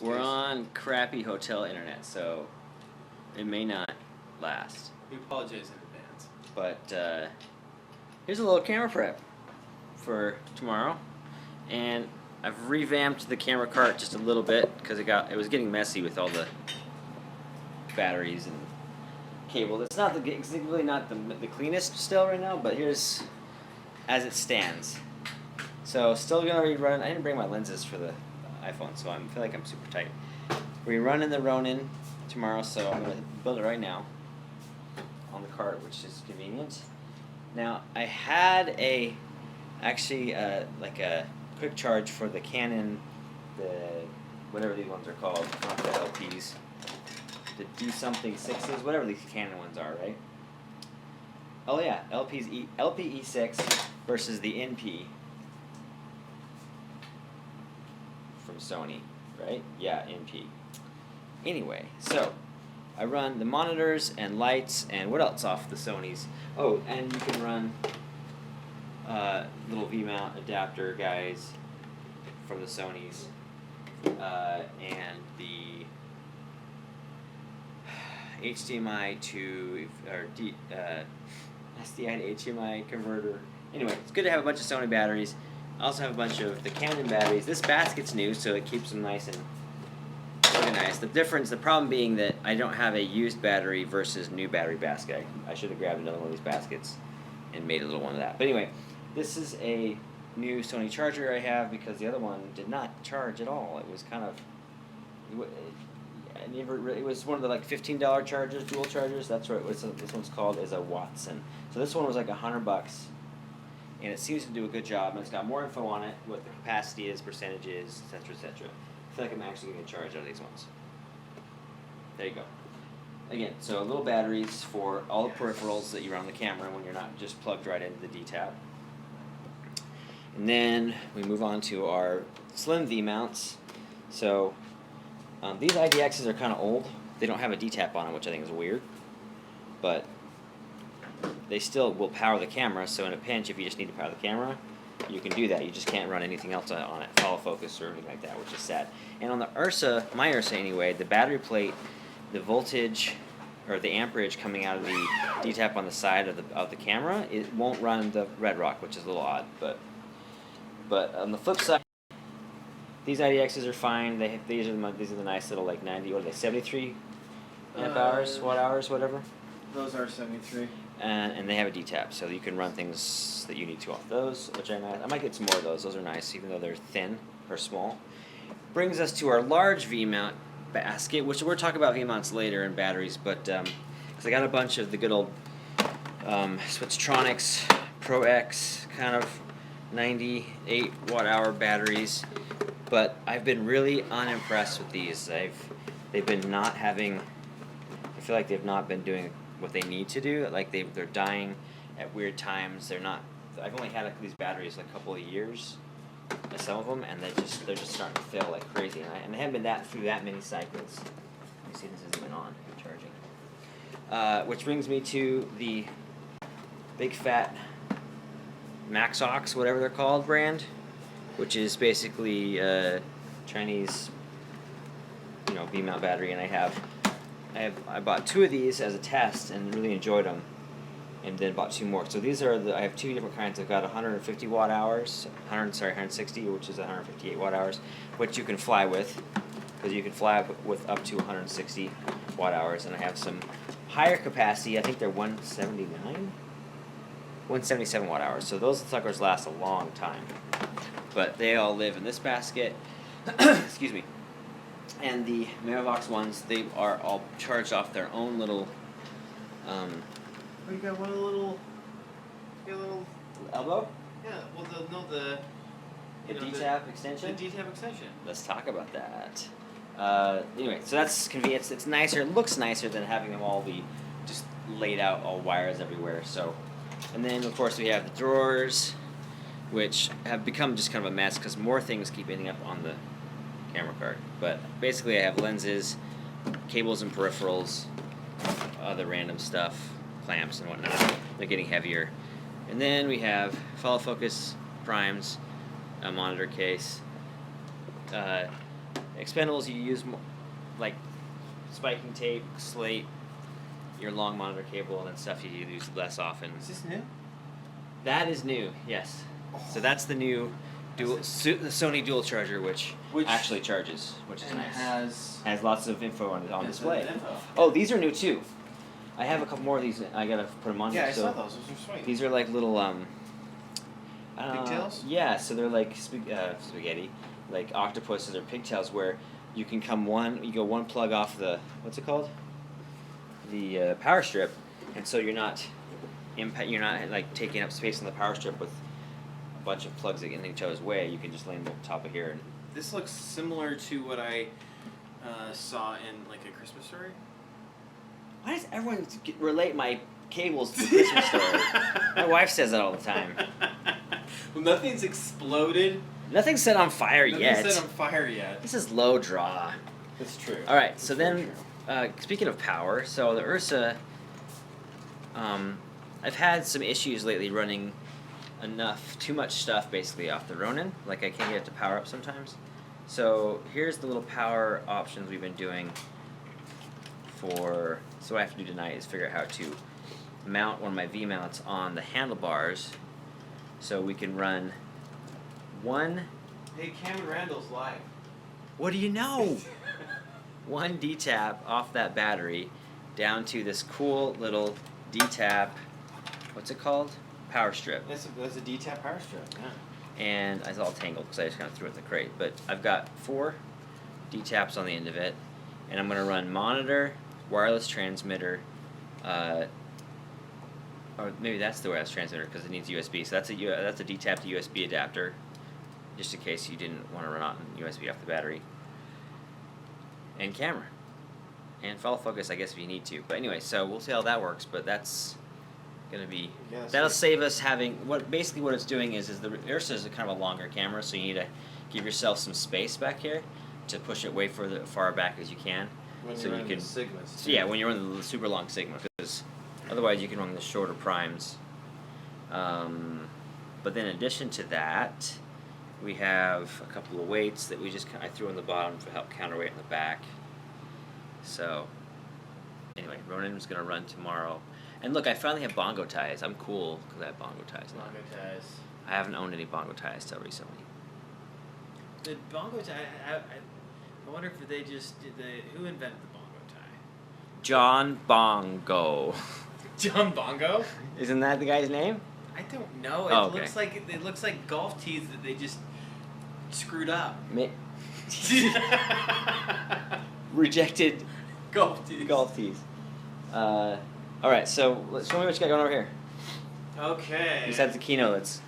We're on crappy hotel internet, so it may not last. We apologize in advance. But here's a little camera prep for tomorrow, and I've revamped the camera cart just a little bit because it was getting messy with all the batteries and cable. It's really not the cleanest still right now, but here's as it stands. So still gonna rerun. I didn't bring my lenses for the iPhone, so I feel like I'm super tight. We're running the Ronin tomorrow, so I'm gonna build it right now on the cart, which is convenient. Now I had like a quick charge for the Canon, the whatever these ones are called, not the LPs, the do something 6s, whatever these Canon ones are, right? Oh yeah, LP E6 versus the NP from Sony, right? Yeah, NP. Anyway, so I run the monitors and lights and what else off the Sonys? Oh, and you can run little V-mount adapter guys from the Sonys, and the HDMI to SDI to HDMI converter. Anyway, it's good to have a bunch of Sony batteries. I also have a bunch of the Canon batteries. This basket's new, so it keeps them nice and organized. The problem being that I don't have a used battery versus new battery basket. I should have grabbed another one of these baskets and made a little one of that. But anyway, this is a new Sony charger I have because the other one did not charge at all. It was kind of... It was one of the like $15 chargers, dual chargers. That's what this one's called, is a Watson. So this one was like $100, and it seems to do a good job. And it's got more info on it, what the capacity is, percentages, etc., etc. I feel like I'm actually getting a charge out of these ones. There you go. Again, so little batteries for all the peripherals that you run on the camera when you're not just plugged right into the D-tab. And then we move on to our slim V-mounts. So these IDXs are kind of old. They don't have a D-tap on them, which I think is weird. But they still will power the camera, so in a pinch, if you just need to power the camera, you can do that. You just can't run anything else on it, follow focus or anything like that, which is sad. And on the Ursa, my Ursa anyway, the battery plate, the voltage, or the amperage coming out of the D-tap on the side of the camera, it won't run the Red Rock, which is a little odd. But on the flip side, these IDXs are fine. These are the nice little like 90, what are they, 73 amp hours, watt hours, whatever. Those are 73. And they have a D-tap, so you can run things that you need to off those, which are nice. I might get some more of those. Those are nice, even though they're thin or small. Brings us to our large V-mount basket, which we'll talk about V-mounts later and batteries, but because I got a bunch of the good old Switchtronics Pro X kind of 98 watt-hour batteries, but I've been really unimpressed with these. They've been not having. I feel like they've not been doing what they need to do. Like they're dying at weird times. They're not. I've only had these batteries like a couple of years, some of them, and they're just starting to fail like crazy. And they haven't been through that many cycles. You see, this isn't even on charging. Which brings me to the big fat Maxox, whatever they're called, brand, which is basically Chinese, V-mount battery, and I bought 2 of these as a test and really enjoyed them, and then bought 2 more. So these are I have 2 different kinds. I've got 150 watt hours, 160, which is 158 watt hours, which you can fly with, because you can fly with up to 160 watt hours, and I have some higher capacity. I think they're 177 watt hours. So those suckers last a long time, but they all live in this basket. Excuse me. And the Mavivox ones, they are all charged off their own little. You got one little. Elbow? Yeah. Well, the D-tap extension. The D-tap extension. Let's talk about that. Anyway, so that's convenient. It's nicer. It looks nicer than having them all be just laid out, all wires everywhere. So, and then of course we have the drawers, which have become just kind of a mess because more things keep ending up on the camera card. But basically I have lenses, cables and peripherals, other random stuff, clamps and whatnot. They're getting heavier. And then we have follow focus primes, a monitor case, Expendables, you use like spiking tape, slate, your long monitor cable, and then stuff you use less often. Is this new? That is new, yes. So that's the new the Sony dual charger, which actually charges, which is and nice. has lots of info on Yeah, display. the info. Oh, these are new too. I have a couple more of these. I gotta put them on Yeah, here. I So saw those. Those are sweet. these are like little Pigtails? Yeah, so they're like spaghetti, like octopuses or pigtails, where you can you go one plug off the what's it called? The power strip, and so you're not like taking up space on the power strip with a bunch of plugs that get in each other's way. You can just lay them on top of here. And This looks similar to what I saw in like a Christmas Story. why does everyone relate my cables to the Christmas Story? My wife says that all the time. Well, nothing's exploded. Nothing's set on fire yet. Nothing's set on fire yet. This is low draw. That's true. All right, so then, speaking of power, so the Ursa, I've had some issues lately running too much stuff basically off the Ronin. Like I can't get it to power up sometimes. So here's the little power options we've been doing so what I have to do tonight is figure out how to mount one of my V-mounts on the handlebars so we can run one, Hey, Cameron Randall's live. what do you know? One D-tap off that battery down to this cool little D-tap, what's it called? Power strip. That's a D-tap power strip. Yeah. And it's all tangled because I just kind of threw it in the crate. But I've got 4 D-taps on the end of it, and I'm going to run monitor, wireless transmitter, or maybe that's the wireless transmitter because it needs USB. So that's a D-tap to USB adapter, just in case you didn't want to run on USB off the battery. And camera. And follow focus, I guess, if you need to. But anyway, so we'll see how that works, but that's going to be... Yeah, that's that'll good. save us having... Basically what it's doing is the Ursa is a kind of a longer camera, so you need to give yourself some space back here to push it way far back as you can. When so you're you running can... the Sigmas. So yeah, when you're running the super long Sigma, because otherwise you can run the shorter primes. But then in addition to that, we have a couple of weights that I threw on the bottom to help counterweight in the back. So, anyway, Ronin's going to run tomorrow. And look, I finally have bongo ties. I'm cool because I have bongo ties now. Bongo ties. I haven't owned any bongo ties till recently. The bongo tie. I wonder if they just did who invented the bongo tie? John Bongo. John Bongo? Isn't that the guy's name? I don't know. Oh, It looks like golf tees that they just screwed up. Rejected Golf tees. golf tees. All right, so show me what you got going over here. Okay. Besides the keynote,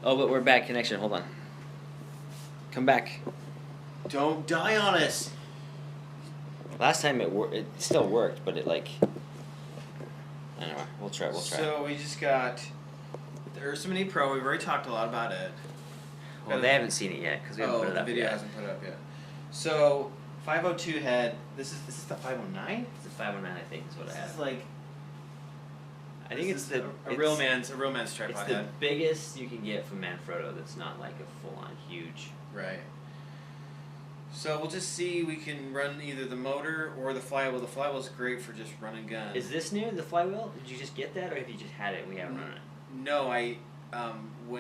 Oh, but we're bad connection. Hold on. Come back. Don't die on us. Last time it still worked, but it like. Anyway, we'll try. So we just got the Ursa Mini Pro. We've already talked a lot about it. Well, they haven't seen it yet because we haven't put it the up video yet. hasn't put it up yet. So 502 head. This is the 509. It's a 509, I think, is what I This have. is like I think it's the a real man's tripod It's the head. biggest you can get from Manfrotto. That's not like a full-on huge. Right. So we'll just see. We can run either the motor or the flywheel. The flywheel's great for just run and gun. Is this new? The flywheel? Did you just get that, or have you just had it and we haven't run it? No, I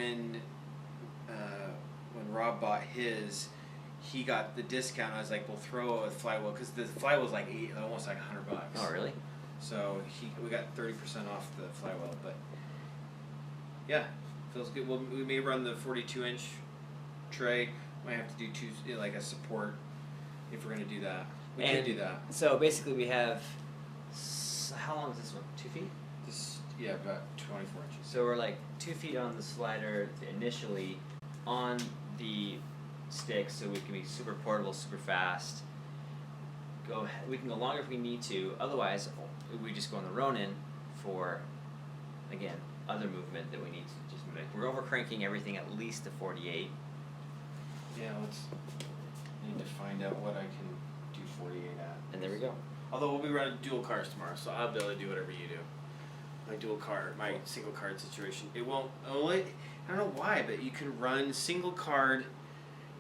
when Rob bought his, he got the discount. I was like, we'll throw a flywheel because the flywheel's like almost like $100. Oh, really? So we got 30% off the flywheel, but yeah, feels good. We may run the 42-inch tray. Might have to do like a support if we're gonna do that. We can do that. So basically, we have. How long is this one? 2 feet. About 24 inches. So we're like 2 feet on the slider initially, on the stick, so we can be super portable, super fast. We can go longer if we need to. Otherwise, we just go on the Ronin for, again, other movement that we need to just make. We're over cranking everything at least to 48. Yeah, I need to find out what I can do 48 at. And there we go. Although we'll be running dual cars tomorrow, so I'll be able to do whatever you do. My single card situation. It won't. I don't know why, but you can run single card.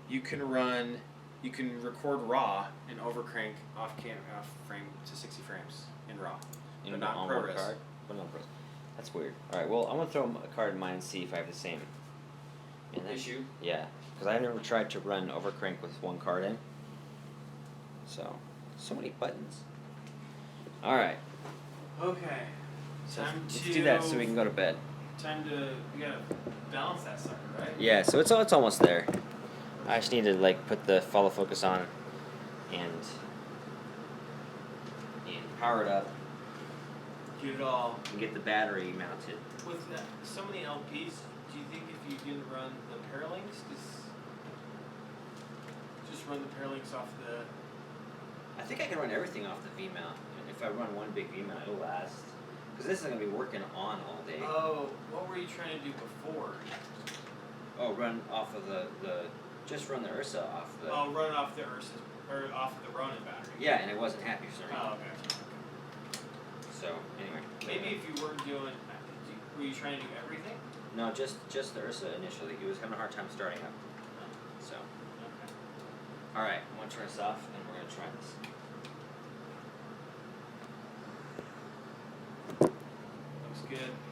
You can run you can record RAW and overcrank off frame to 60 frames in RAW, but not on ProRes. one card. But not ProRes. That's weird. All right. Well, I'm gonna throw a card in mine and see if I have the same. Man, that- Issue. Yeah, because I've never tried to run overcrank with one card in. So many buttons. All right. Okay. So let's do that so we can go to bed. We gotta balance that sucker, right? Yeah. So it's almost there. I just need to like put the follow focus on, and power it up, Get it all. and get the battery mounted. With so many LPs, do you think if you didn't run the Paralinks, just run the Paralinks off the... I think I can run everything off the V mount. And if I run one big V mount, it'll last. Because this is gonna be working on all day. Oh, what were you trying to do before? Oh, run off of the just run the Ursa off the. Oh, run it off the Ursa, or off the Ronin battery. Yeah, and it wasn't happy for some reason. Oh, okay. So anyway. Maybe if you weren't doing, were you trying to do everything? No, just the Ursa initially. He was having a hard time starting up. So. Okay. All right, I'm gonna turn this off, and we're gonna try this. Looks good.